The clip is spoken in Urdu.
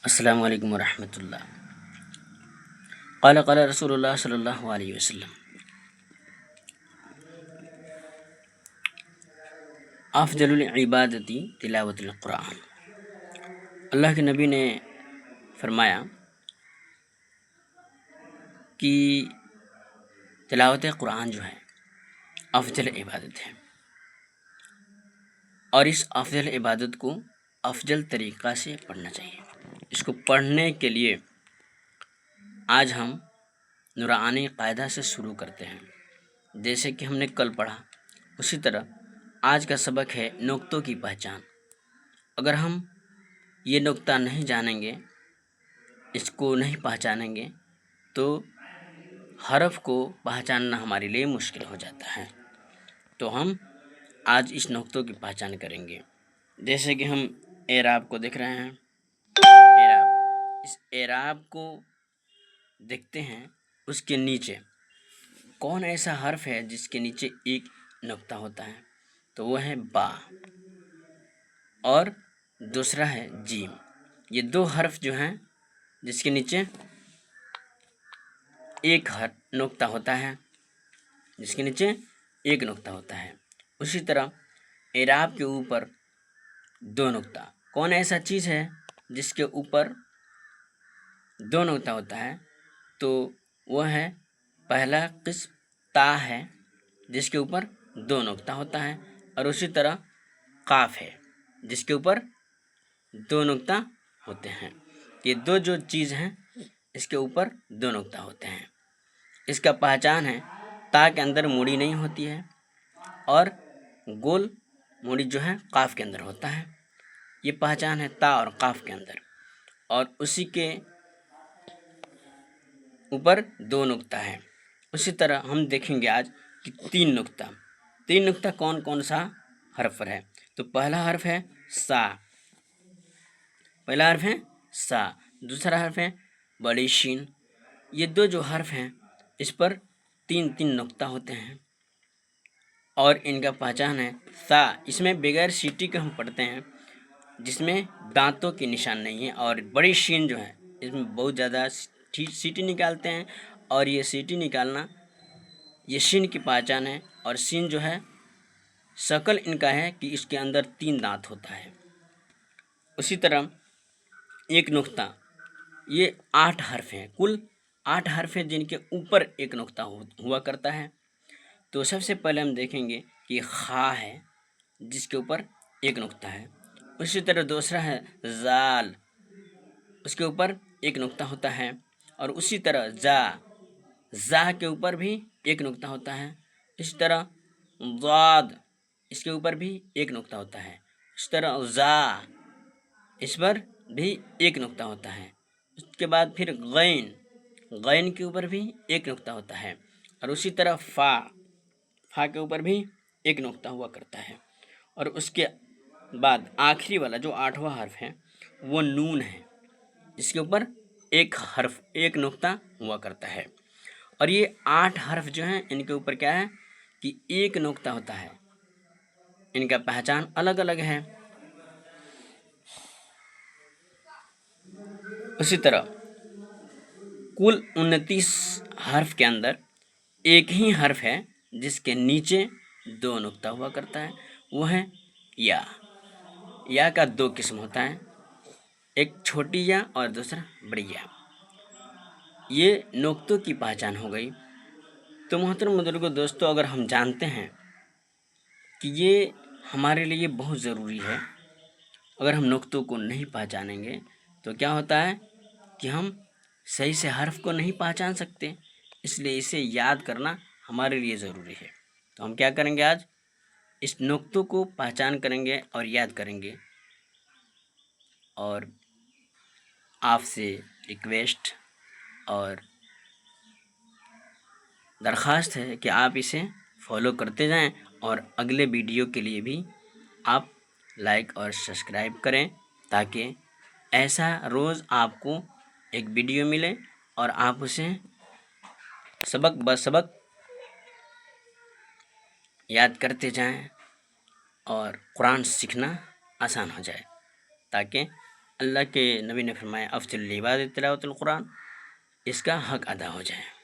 السلام علیکم ورحمۃ اللہ۔ قال رسول اللہ صلی اللہ علیہ وسلم افضل العبادتی تلاوت القرآن۔ اللہ کے نبی نے فرمایا کہ تلاوت قرآن جو ہے افضل عبادت ہے، اور اس افضل عبادت کو افضل طریقہ سے پڑھنا چاہیے۔ اس کو پڑھنے کے لیے آج ہم نورانی قاعدہ سے شروع کرتے ہیں، جیسے کہ ہم نے کل پڑھا اسی طرح آج کا سبق ہے نقطوں کی پہچان۔ اگر ہم یہ نقطہ نہیں جانیں گے، اس کو نہیں پہچانیں گے، تو حرف کو پہچاننا ہمارے لیے مشکل ہو جاتا ہے۔ تو ہم آج اس نقطوں کی پہچان کریں گے، جیسے کہ ہم اعراب کو دیکھ رہے ہیں۔ اس اعراب کو دیکھتے ہیں، اس کے نیچے کون ایسا حرف ہے جس کے نیچے ایک نقطہ ہوتا ہے، تو وہ ہے با، اور دوسرا ہے جیم۔ یہ دو حرف جو ہیں جس کے نیچے ایک نقطہ ہوتا ہے، اسی طرح اعراب کے اوپر دو نقطہ۔ کون ایسا چیز ہے جس کے اوپر دو نقطہ ہوتا ہے، تو وہ ہے پہلا قسم تا ہے جس کے اوپر دو نقطہ ہوتا ہے، اور اسی طرح قاف ہے جس کے اوپر دو نقطہ ہوتے ہیں۔ یہ دو جو چیز ہیں اس کے اوپر دو نقطہ ہوتے ہیں۔ اس کا پہچان ہے تا کے اندر موڑی نہیں ہوتی ہے، اور گول موڑی جو ہے قاف کے اندر ہوتا ہے۔ یہ پہچان ہے تا اور قاف کے اندر، اور اسی کے اوپر دو نقطہ ہے۔ اسی طرح ہم دیکھیں گے آج کہ تین نقطہ کون کون سا حرف پر ہے۔ تو پہلا حرف ہے سا، دوسرا حرف ہے بڑی شین۔ یہ دو جو حرف ہیں اس پر تین نقطہ ہوتے ہیں، اور ان کا پہچان ہے سا۔ اس میں بغیر سیٹی کے ہم پڑھتے ہیں، جس میں دانتوں کی نشان نہیں ہے، اور بڑی شین جو ہے اس میں بہت زیادہ سیٹی نکالتے ہیں، اور یہ سیٹی نکالنا یہ شین کی پہچان ہے۔ اور شین جو ہے شکل ان کا ہے کہ اس کے اندر تین دانت ہوتا ہے۔ اسی طرح ایک نقطہ، یہ 8 حرف ہیں، کل 8 حرف ہیں جن کے اوپر ایک نقطہ ہوا کرتا ہے۔ تو سب سے پہلے ہم دیکھیں گے کہ خا ہے جس کے اوپر ایک نقطہ ہے۔ اسی طرح دوسرا ہے زال، اس کے اوپر ایک نقطہ ہوتا ہے، اور اسی طرح زا کے اوپر بھی ایک نقطہ ہوتا ہے۔ اسی طرح ضاد، اس کے اوپر بھی ایک نقطہ ہوتا ہے۔ اس طرح زا، اس پر بھی ایک نقطہ ہوتا ہے۔ اس کے بعد پھر غین کے اوپر بھی ایک نقطہ ہوتا ہے، اور اسی طرح فا کے اوپر بھی ایک نقطہ ہوا کرتا ہے۔ اور اس کے بعد آخری والا جو 8واں حرف ہے وہ نون ہے، جس کے اوپر ایک نقطہ ہوا کرتا ہے۔ اور یہ 8 حرف جو ہیں ان کے اوپر کیا ہے کہ ایک نقطہ ہوتا ہے، ان کا پہچان الگ الگ ہے۔ اسی طرح کل 29 حرف کے اندر ایک ہی حرف ہے جس کے نیچے دو نقطہ ہوا کرتا ہے، وہ ہے یا کا 2 قسم ہوتا ہے، ایک چھوٹی یا اور دوسرا بڑی یا۔ یہ نقطوں کی پہچان ہو گئی۔ تو محترم بزرگوں، دوستوں، اگر ہم جانتے ہیں کہ یہ ہمارے لیے بہت ضروری ہے، اگر ہم نقطوں کو نہیں پہچانیں گے تو کیا ہوتا ہے کہ ہم صحیح سے حرف کو نہیں پہچان سکتے، اس لیے اسے یاد کرنا ہمارے لیے ضروری ہے۔ تو ہم کیا کریں گے، آج اس نقطوں کو پہچان کریں گے اور یاد کریں گے۔ اور آپ سے ریکویسٹ اور درخواست ہے کہ آپ اسے فالو کرتے جائیں، اور اگلے ویڈیو کے لیے بھی آپ لائک اور سبسکرائب کریں، تاکہ ایسا روز آپ کو ایک ویڈیو ملے اور آپ اسے سبق بہ سبق یاد کرتے جائیں، اور قرآن سیکھنا آسان ہو جائے، تاکہ اللہ کے نبی نے فرمایا افضل العبادت تلاوت القرآن، اس کا حق ادا ہو جائے۔